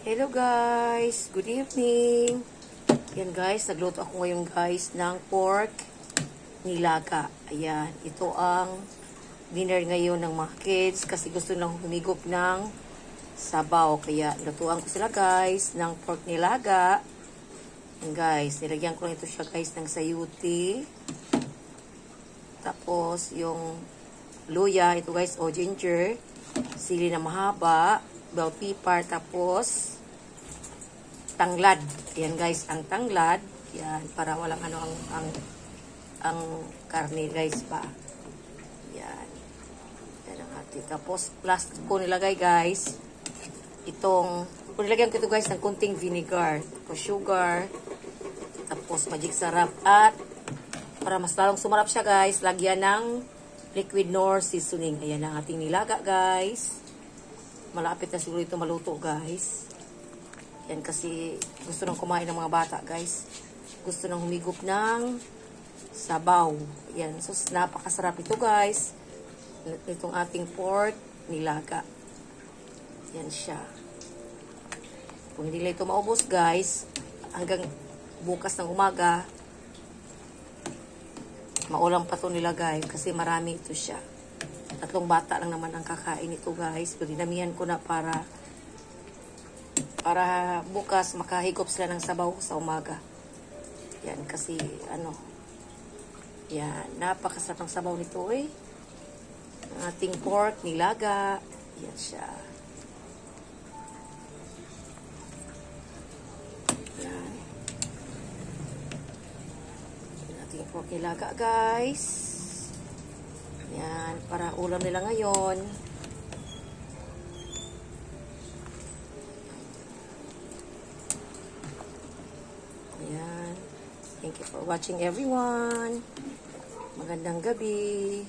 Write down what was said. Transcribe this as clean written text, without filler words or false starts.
Hello guys! Good evening! Yan guys, nagluto ako ngayon guys ng pork nilaga. Ayan, ito ang dinner ngayon ng mga kids kasi gusto nilang humigop ng sabaw. Kaya lutuan ko sila guys ng pork nilaga. Yan guys, nilagyan ko lang ito siya guys ng sayuti. Tapos yung luya, ito guys, o ginger, sili na mahaba, bell pepper, tapos tanglad. Yan guys, ang tanglad. Yan, para walang ano ang karne guys pa. Yan. Yan ang ating. Tapos, last ko nilagay guys, nilagyan ko ito guys ng kunting vinegar. Tapos sugar. Tapos magic sarap. At, para mas lalong sumarap siya guys, lagyan ng liquid nor seasoning. Ayan ang ating nilaga guys. Malapit na siguro ito maluto guys. Yan kasi gusto nang kumain ng mga bata guys. Gusto nang humigop ng sabaw. Yan. So napakasarap ito guys. Itong ating pork nilaga. Yan siya. Kung hindi lang ito maubos guys, hanggang bukas ng umaga, maulang pa ito nilagay kasi marami ito siya. 3 bata lang naman ang kakain ito guys. Pero dinamihan ko na para bukas makahigop sila ng sabaw sa umaga. Yan kasi yan, napakasarap ng sabaw nito eh. Ang ating pork nilaga. Yan siya. Yan. Ang ating pork nilaga guys. Yan, para ulam nila ngayon. Ayan. Thank you for watching everyone. Magandang gabi.